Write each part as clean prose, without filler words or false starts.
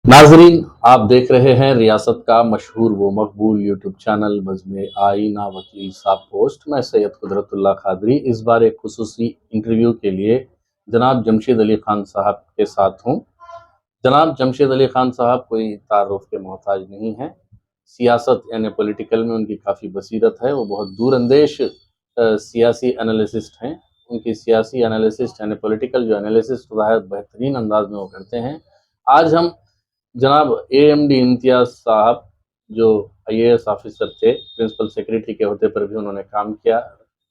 नाजरीन, आप देख रहे हैं रियासत का मशहूर व मकबूल यूट्यूब चैनल बज़्म आईना वकील साहब पोस्ट। मैं सैयद कुदरतुल्लाह खादरी इस बार एक खुसूसी इंटरव्यू के लिए जनाब जमशेद अली खान साहब के साथ हूँ। जनाब जमशेद अली खान साहब कोई तारुफ के मोहताज नहीं हैं। सियासत यानी पॉलिटिकल में उनकी काफ़ी बसीरत है। वो बहुत दूरअंदेश सियासी एनालिसिस्ट हैं। उनकी सियासी एनालिसिस्ट यानी पॉलिटिकल जो एनालिसिस होता है बेहतरीन अंदाज में वो करते हैं। आज हम जनाब एएमडी इम्तियाज़ साहब जो आईएएस ऑफिसर थे, प्रिंसिपल सेक्रेटरी के होते पर भी उन्होंने काम किया,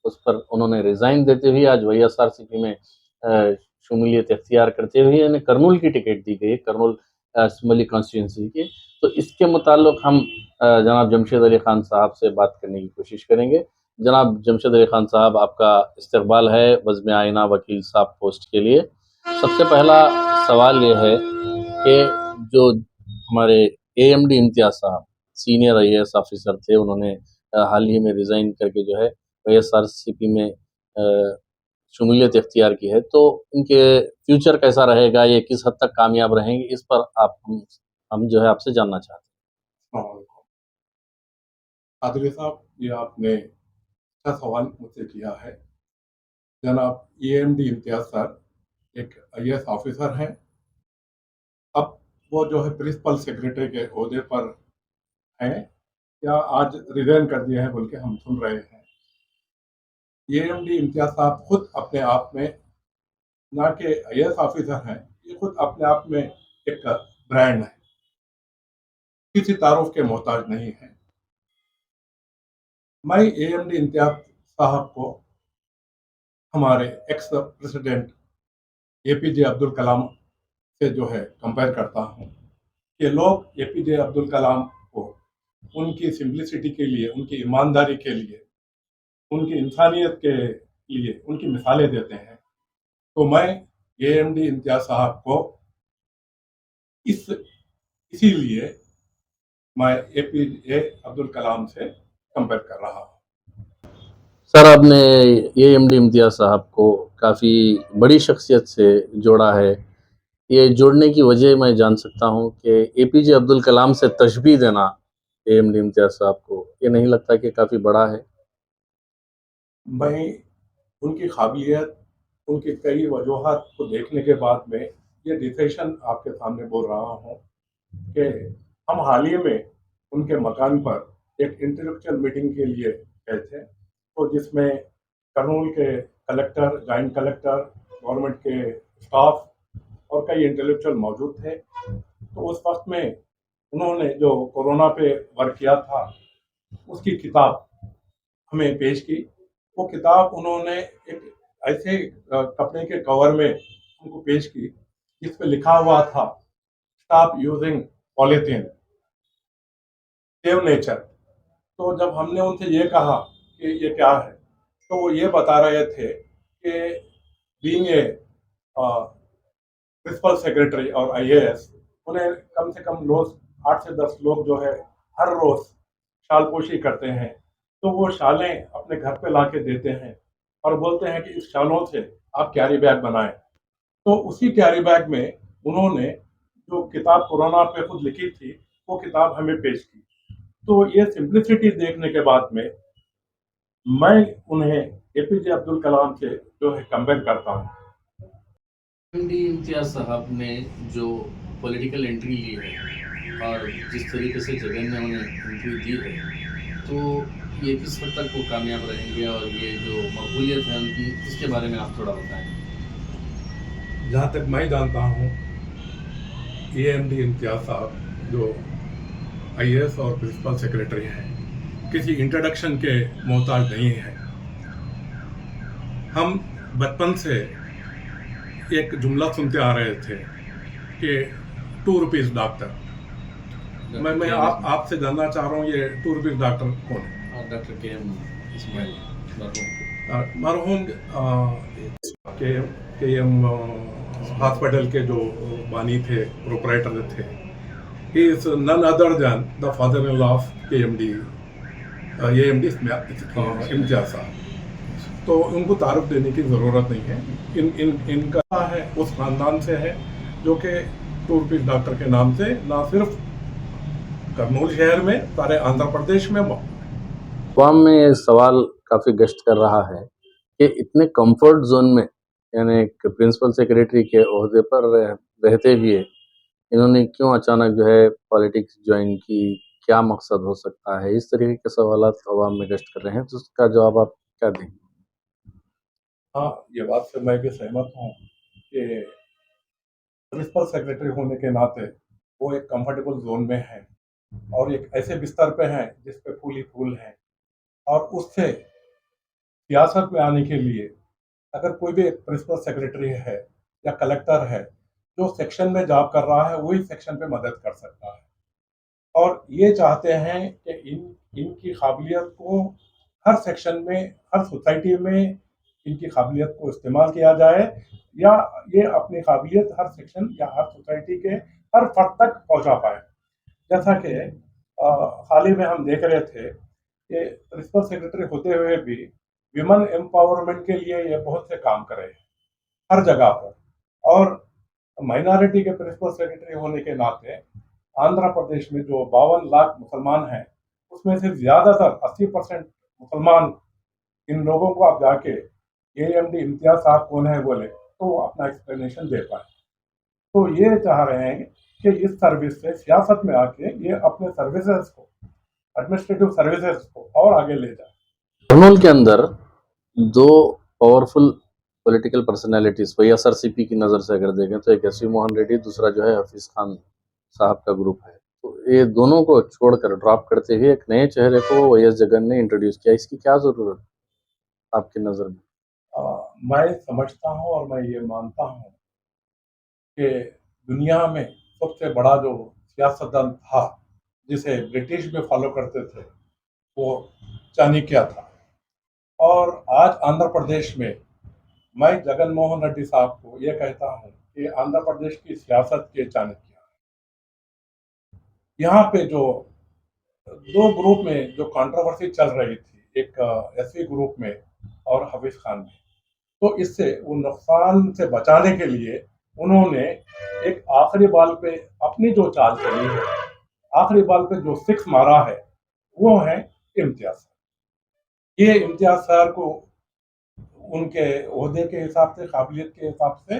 उस पर उन्होंने रिज़ाइन देते हुए आज वाईएसआरसीपी में शमूलियत इख्तियार करते हुए उन्हें कर्नूल की टिकट दी गई, कर्नूल असम्बली कॉन्स्टिट्यूंसी की। तो इसके मुताल्लिक़ हम जनाब जमशेद अली खान साहब से बात करने की कोशिश करेंगे। जनाब जमशेद अली खान साहब, आपका इस्तकबाल है बज़्म आईना वकील साहब पोस्ट के लिए। सबसे पहला सवाल ये है कि जो हमारे एएमडी इम्तियाज़ साहब सीनियर आईएएस ऑफिसर थे, उन्होंने हाल ही में रिज़ाइन करके जो है वाईएसआरसीपी में शमूलियत इख्तियार की है। तो इनके फ्यूचर कैसा रहेगा, ये किस हद तक कामयाब रहेंगे, इस पर आप हम जो है आपसे जानना चाहते हैं। कादरी साहब, ये आपने अच्छा सवाल मुझसे किया है। जनाब एएमडी इम्तियाज़ सर एक आईएएस ऑफिसर हैं। अब वो जो है प्रिंसिपल सेक्रेटरी के ओहदे पर हैं या आज रिज़ाइन कर दिए हैं बोल के हम सुन रहे हैं। एएमडी इम्तियाज़ साहब खुद अपने आप में ना के आईएएस ऑफिसर हैं, ये खुद अपने आप में एक ब्रांड है, किसी तारुफ के मोहताज नहीं है। मैं एएमडी इम्तियाज़ साहब को हमारे ex president APJ Abdul Kalam से जो है कंपेयर करता हूँ कि लोग एपीजे अब्दुल कलाम को उनकी सिंप्लिसिटी के लिए, उनकी ईमानदारी के लिए, उनकी इंसानियत के लिए उनकी मिसालें देते हैं। तो मैं एएमडी इम्तियाज़ साहब को इसीलिए मैं एपीजे अब्दुल कलाम से कंपेयर कर रहा हूँ। सर, आपने एएमडी इम्तियाज़ साहब को काफ़ी बड़ी शख्सियत से जोड़ा है। ये जोड़ने की वजह मैं जान सकता हूँ कि एपीजे अब्दुल कलाम से तशबीह देना एएमडी इम्तियाज़ साहब को, ये नहीं लगता कि काफ़ी बड़ा है? मैं उनकी काबिलियत, उनकी कई वजूहात को देखने के बाद में ये डिसीजन आपके सामने बोल रहा हूँ कि हम हाल ही में उनके मकान पर एक इंटेलेक्चुअल मीटिंग के लिए गए थे, तो जिसमें कर्नूल के कलेक्टर, जॉइंट कलेक्टर, गवर्नमेंट के स्टाफ और कई इंटेलेक्चुअल मौजूद थे। तो उस वक्त में उन्होंने जो कोरोना पे वर्क किया था, उसकी किताब हमें पेश की। वो किताब उन्होंने एक ऐसे कपड़े के कवर में हमको पेश की, जिस पे लिखा हुआ था, stop using polythene, save nature. तो जब हमने उनसे ये कहा कि ये क्या है, तो वो ये बता रहे थे कि बीइंग ए प्रिंसिपल सेक्रेटरी और आईएएस, उन्हें कम से कम रोज 8 से 10 लोग जो है हर रोज शालपोशी करते हैं। तो वो शालें अपने घर पे ला के देते हैं और बोलते हैं कि इस शालों से आप कैरी बैग बनाएं। तो उसी कैरी बैग में उन्होंने जो किताब कोरोना पे खुद लिखी थी, वो किताब हमें पेश की। तो ये सिंप्लिसिटी देखने के बाद में मैं उन्हें एपीजे अब्दुल कलाम से जो है कंपेयर करता हूँ। एमडी इम्तियाज़ साहब ने जो पॉलिटिकल एंट्री ली है और जिस तरीके से जगह में उन्हें एंट्री दी है, तो ये किस हद तक वो कामयाब रहेंगे और ये जो मकबूलियत है उनकी, इसके बारे में आप थोड़ा बताएं। जहाँ तक मैं जानता हूँ, एएमडी इम्तियाज़ साहब जो आईएएस और प्रिंसिपल सेक्रेटरी हैं, किसी इंट्रोडक्शन के मोहताज नहीं है। हम बचपन से एक जुमला सुनते आ रहे थे कि 2 रुपीज़ डॉक्टर। मैं आपसे जानना चाह रहा हूँ, ये 2 रुपीज़ डॉक्टर कौन है? डॉक्टर के एम इस्माइल मरहूम के एम हॉस्पिटल के जो बानी थे, प्रोपराइटर थे। He is none other than the father in law of AMD Imtiaz साहब। तो उनको तारुफ देने की ज़रूरत नहीं है। इनका है उस ख़ानदान से है जो कि टूथपिक डॉक्टर के नाम से ना सिर्फ करनूल शहर में, सारे आंध्र प्रदेश में अवाम में ये सवाल काफ़ी गश्त कर रहा है कि इतने कंफर्ट जोन में, यानी एक प्रिंसिपल सेक्रेटरी के ओहदे पर रहते हुए इन्होंने क्यों अचानक जो है पॉलिटिक्स ज्वाइन की, क्या मकसद हो सकता है? इस तरीके के सवालात अवाम में गश्त कर रहे हैं, तो उसका जवाब आप क्या देंगे? हाँ, ये बात से मैं भी सहमत हूँ कि प्रिंसिपल सेक्रेटरी होने के नाते वो एक कंफर्टेबल जोन में है और एक ऐसे बिस्तर पे हैं जिस पे फूल ही फूल हैं। और उससे सियासत में आने के लिए अगर कोई भी एक प्रिंसिपल सेक्रेटरी है या कलेक्टर है जो सेक्शन में जॉब कर रहा है, वही सेक्शन पे मदद कर सकता है। और ये चाहते हैं कि इनकी काबिलियत को हर सेक्शन में, हर सोसाइटी में इनकी काबिलियत को इस्तेमाल किया जाए, या ये अपनी काबिलियत हर सेक्शन या हर सोसाइटी के हर फर्द तक पहुंचा पाए। जैसा कि हाल ही में हम देख रहे थे कि प्रिंसिपल सेक्रेटरी होते हुए भी विमेन एम्पावरमेंट के लिए ये बहुत से काम कर रहे हैं हर जगह पर। और माइनॉरिटी के प्रिंसिपल सेक्रेटरी होने के नाते आंध्र प्रदेश में जो 52 लाख मुसलमान हैं, उसमें से ज़्यादातर 80% मुसलमान, इन लोगों को आप जाके AMD इम्तियाज साहब कौन है बोले तो वो अपना एक्सप्लेनेशन दे पाए। तो ये चाह रहे हैं कि इस सर्विस से सियासत में आके ये अपने सर्विसेज को, एडमिनिस्ट्रेटिव सर्विसेज को और आगे ले जाए। कर्नूल के अंदर दो पावरफुल पॉलिटिकल पर्सनैलिटीज YSRCP की नज़र से अगर देखें तो एक SV मोहन रेड्डी, दूसरा जो है हफीज खान साहब का ग्रुप है। तो ये दोनों को छोड़कर ड्रॉप करते हुए एक नए चेहरे को YS जगन ने इंट्रोड्यूस किया। इसकी क्या जरूरत आपकी नज़र में? मैं समझता हूँ और मैं ये मानता हूँ कि दुनिया में सबसे बड़ा जो सियासतदान था जिसे ब्रिटिश भी फॉलो करते थे, वो चाणक्य था। और आज आंध्र प्रदेश में मैं जगन मोहन रेड्डी साहब को ये कहता हूँ कि आंध्र प्रदेश की सियासत के चाणक्य हैं। यहाँ पे जो दो ग्रुप में जो कंट्रोवर्सी चल रही थी, एक SV ग्रुप में और हफीज खान में, तो इससे वो नुकसान से बचाने के लिए उन्होंने एक आखिरी बॉल पे अपनी जो चाल चली है, आखिरी बॉल पे जो सिक्स मारा है, वो है इम्तियाज। ये इम्तियाज सर को उनके ओहदे के हिसाब से, काबिलियत के हिसाब से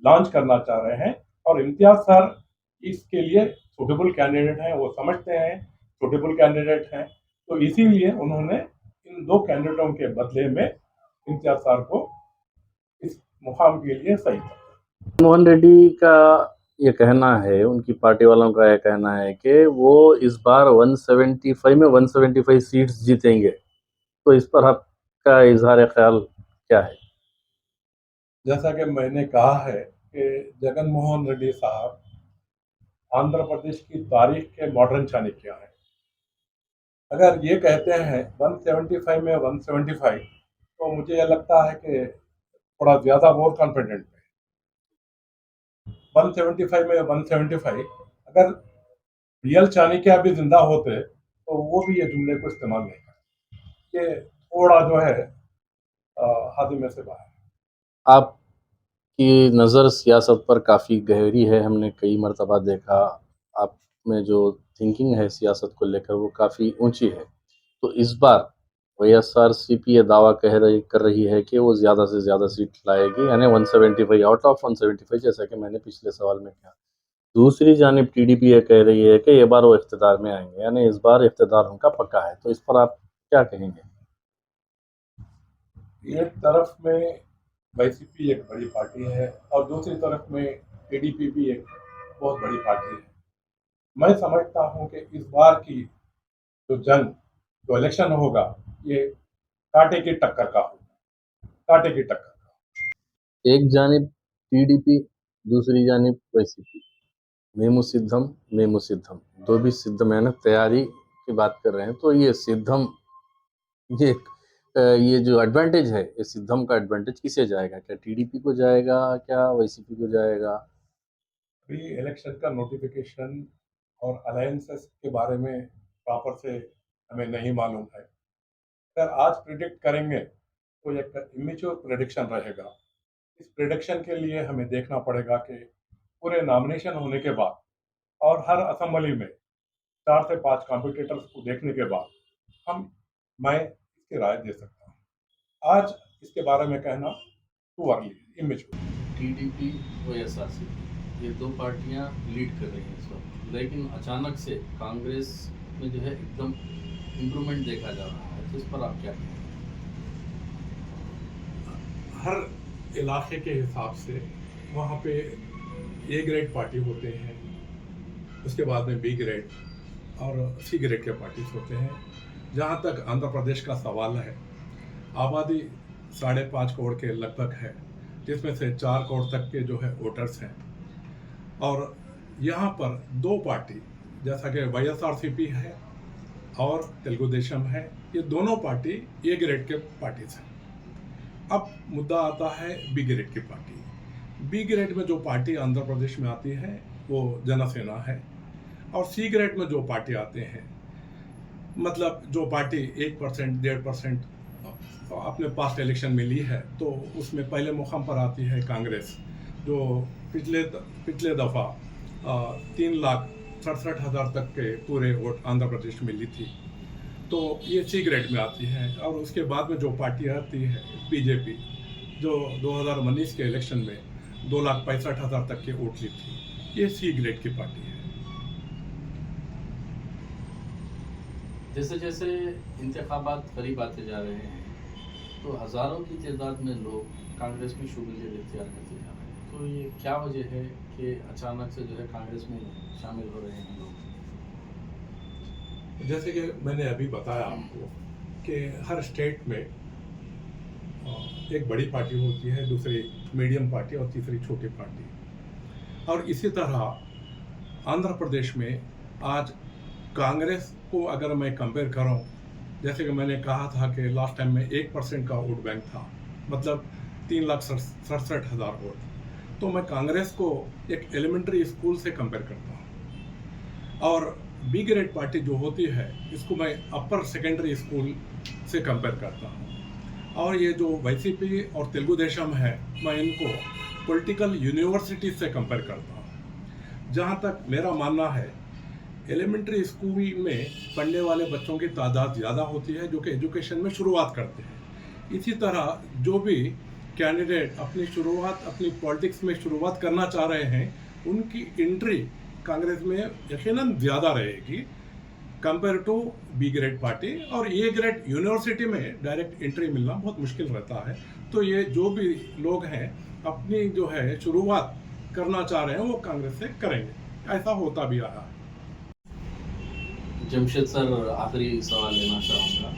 लॉन्च करना चाह रहे हैं। और इम्तियाज सर इसके लिए सुटेबल कैंडिडेट हैं, वो समझते हैं सुटेबल कैंडिडेट हैं। तो इसीलिए उन्होंने इन दो कैंडिडेटों के बदले में इम्तियाज सर को इस मुकाम के लिए सही था। मोहन रेड्डी का ये कहना है, उनकी पार्टी वालों का यह कहना है कि वो इस बार 175 में 175 सीट्स जीतेंगे। तो इस पर आपका इजहार ख्याल क्या है? जैसा कि मैंने कहा है कि जगन मोहन रेड्डी साहब आंध्र प्रदेश की तारीख के मॉडर्न चाणक्य हैं। अगर ये कहते हैं 175 में 175, तो मुझे यह लगता है कि थोड़ा ज़्यादा ओवर कॉन्फिडेंट है। 175 में 175, अगर रियल चाणक्य भी जिंदा होते तो वो भी ये जुमले को इस्तेमाल नहीं करते। ये थोड़ा जो है हाथ में से बाहर। आपकी नज़र सियासत पर काफ़ी गहरी है, हमने कई मर्तबा देखा। आप में जो थिंकिंग है सियासत को लेकर वो काफ़ी ऊंची है। तो इस बार YSRCP ये दावा कर रही है कि वो ज़्यादा से ज़्यादा सीट लाएगी, यानी 175 आउट ऑफ 175, जैसा कि मैंने पिछले सवाल में कहा। दूसरी जानिब TDP ये कह रही है कि ये बार वो इख्तिदार में आएंगे, यानी इस बार इख्तिदार उनका पक्का है। तो इस पर आप क्या कहेंगे? एक तरफ में YCP एक बड़ी पार्टी है और दूसरी तरफ में TDP भी एक बहुत बड़ी पार्टी है। मैं समझता हूं कि इस बार की जो जंग, जो इलेक्शन होगा, ये कांटे की टक्कर का होगा, कांटे की टक्कर का। एक जानिब TDP, दूसरी जानिब YCP। मेमू सिद्धम, दो भी सिद्धम, यानी तैयारी की बात कर रहे हैं। तो ये सिद्धम, ये ये जो एडवांटेज है, ये सिद्धम का एडवांटेज किसे जाएगा? क्या TDP को जाएगा, क्या YCP को जाएगा? अभी इलेक्शन का नोटिफिकेशन और अलायंसेस के बारे में प्रॉपर से हमें नहीं मालूम है। अगर आज प्रिडिक्ट करेंगे तो एक इमेच्योर प्रेडिक्शन रहेगा। इस प्रेडिक्शन के लिए हमें देखना पड़ेगा कि पूरे नॉमिनेशन होने के बाद और हर असेंबली में 4 से 5 कॉम्पिटिटर्स को देखने के बाद मैं इसकी राय दे सकता हूँ। आज इसके बारे में कहना too early, immature. TDP YSRC ये दो पार्टियां लीड कर रही हैं इस वक्त, लेकिन अचानक से कांग्रेस में जो है एकदम इम्प्रूवमेंट देखा जा रहा है, तो इस पर आप क्या कहेंगे? हर इलाके के हिसाब से वहाँ पे ए ग्रेड पार्टी होते हैं, उसके बाद में बी ग्रेड और सी ग्रेड के पार्टीज होते हैं। जहाँ तक आंध्र प्रदेश का सवाल है, आबादी 5.5 करोड़ के लगभग है, जिसमें से 4 करोड़ तक के जो है वोटर्स हैं। और यहाँ पर दो पार्टी जैसा कि वाईएसआरसीपी है और तेलुगु देशम है, ये दोनों पार्टी ए ग्रेड के पार्टीज हैं। अब मुद्दा आता है बी ग्रेड की पार्टी। बी ग्रेड में जो पार्टी आंध्र प्रदेश में आती है वो जनसेना है, और सी ग्रेड में जो पार्टी आते हैं, मतलब जो पार्टी 1% 1.5% अपने पास्ट इलेक्शन में ली है, तो उसमें पहले मुकाम पर आती है कांग्रेस, जो पिछले दफ़ा 3,67,000 तक के पूरे वोट आंध्र प्रदेश में ली थी। तो ये सी ग्रेड में आती है। और उसके बाद में जो पार्टी आती है बीजेपी, जो 2019 के इलेक्शन में 2,65,000 तक के वोट ली थी, ये सी ग्रेड की पार्टी है। जैसे जैसे इंतखाबात करीब आते जा रहे हैं, तो हज़ारों की तादाद में लोग कांग्रेस में शुमूलियत इख्तियार करते जा रहे हैं, तो ये क्या वजह है कि अचानक से जो है कांग्रेस में शामिल हो रहे हैं लोग? जैसे कि मैंने अभी बताया आपको कि हर स्टेट में एक बड़ी पार्टी होती है, दूसरी मीडियम पार्टी और तीसरी छोटी पार्टी। और इसी तरह आंध्र प्रदेश में आज कांग्रेस को अगर मैं कंपेयर करूं, जैसे कि मैंने कहा था कि लास्ट टाइम में 1% का वोट बैंक था, मतलब 3,67,000 वोट, तो मैं कांग्रेस को एक एलिमेंट्री स्कूल से कंपेयर करता हूं। और बी ग्रेड पार्टी जो होती है, इसको मैं अपर सेकेंडरी स्कूल से कंपेयर करता हूं। और ये जो वाईसीपी और तेलुगु देशम है, मैं इनको पॉलिटिकल यूनिवर्सिटी से कंपेयर करता हूं। जहां तक मेरा मानना है, एलिमेंट्री स्कूल में पढ़ने वाले बच्चों की तादाद ज़्यादा होती है जो कि एजुकेशन में शुरुआत करते हैं। इसी तरह जो भी कैंडिडेट अपनी पॉलिटिक्स में शुरुआत करना चाह रहे हैं, उनकी एंट्री कांग्रेस में यकीनन ज़्यादा रहेगी compare to B grade party. और ए ग्रेड यूनिवर्सिटी में डायरेक्ट एंट्री मिलना बहुत मुश्किल रहता है। तो ये जो भी लोग हैं अपनी जो है शुरुआत करना चाह रहे हैं, वो कांग्रेस से करेंगे, ऐसा होता भी रहा है। जमशेद सर, आखिरी सवाल लेना चाहूँगा।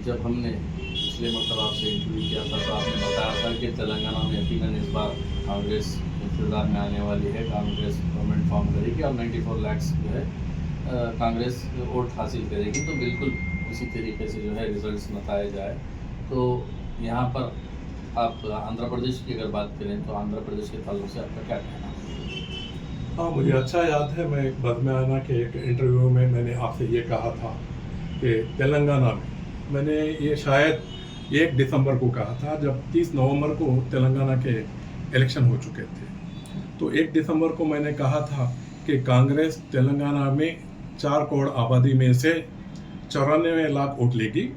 जब हमने पिछले मतलब आपसे इंटरव्यू किया था, तो आपने बताया था कि तेलंगाना में यकीनन इस बार कांग्रेस इक़्तिदार में आने वाली है, कांग्रेस गवर्नमेंट फॉर्म करेगी और 94 लाख जो है कांग्रेस वोट हासिल करेगी। तो बिल्कुल उसी तरीके से जो है रिजल्ट्स बताए जाए। तो यहाँ पर आप आंध्र प्रदेश की अगर बात करें, तो आंध्र प्रदेश के ताल्लुक से आपका क्या कहना है? हाँ, मुझे अच्छा याद है, मैं बदमियाना के एक इंटरव्यू में मैंने आपसे ये कहा था कि तेलंगाना में, मैंने ये शायद 1 दिसंबर को कहा था, जब 30 नवंबर को तेलंगाना के इलेक्शन हो चुके थे। तो 1 दिसंबर को मैंने कहा था कि कांग्रेस तेलंगाना में 4 करोड़ आबादी में से 94 लाख वोट लेगी,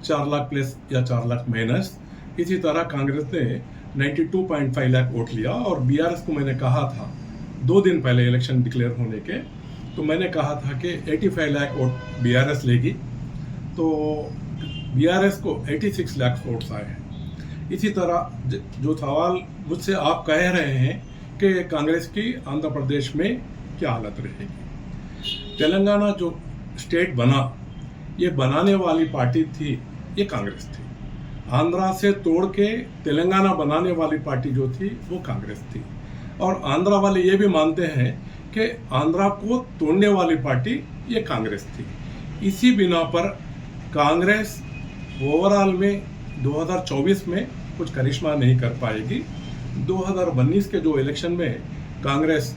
4 लाख प्लस या 4 लाख माइनस। इसी तरह कांग्रेस ने 92.5 लाख वोट लिया। और बीआरएस को मैंने कहा था 2 दिन पहले इलेक्शन डिक्लेयर होने के, तो मैंने कहा था कि 85 लाख वोट बीआरएस लेगी। तो बीआरएस को 86 लाख वोट्स आए हैं। इसी तरह जो सवाल मुझसे आप कह रहे हैं कि कांग्रेस की आंध्र प्रदेश में क्या हालत रहेगी, तेलंगाना जो स्टेट बना, ये बनाने वाली पार्टी थी, ये कांग्रेस थी। आंध्रा से तोड़ के तेलंगाना बनाने वाली पार्टी जो थी, वो कांग्रेस थी। और आंध्रा वाले ये भी मानते हैं कि आंध्रा को तोड़ने वाली पार्टी ये कांग्रेस थी। इसी बिना पर कांग्रेस ओवरऑल में 2024 में कुछ करिश्मा नहीं कर पाएगी। 2019 के जो इलेक्शन में कांग्रेस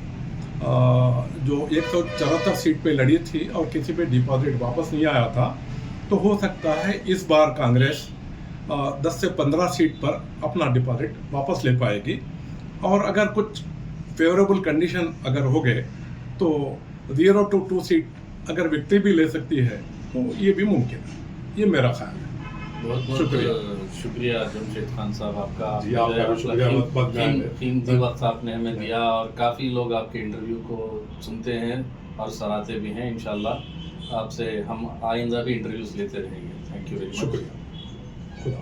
जो 174 सीट पे लड़ी थी और किसी पे डिपॉजिट वापस नहीं आया था, तो हो सकता है इस बार कांग्रेस 10 से 15 सीट पर अपना डिपॉजिट वापस ले पाएगी। और अगर कुछ फेवरेबल कंडीशन अगर हो गए तो 0 to 2 सीट अगर विक्ट्री भी ले सकती है तो ये भी मुमकिन है, ये मेरा ख्याल है। बहुत बहुत शुक्रिया। शुक्रिया जमशेद खान साहब आपका। जी, आपका भी शुक्रिया, बहुत कीमती वक्त आपने हमें दिया और काफ़ी लोग आपके इंटरव्यू को सुनते हैं और सराहते भी हैं। इंशाल्लाह आपसे हम आइंदा भी इंटरव्यूज लेते रहेंगे। Thank you very much. शुक्रिया। खुदा।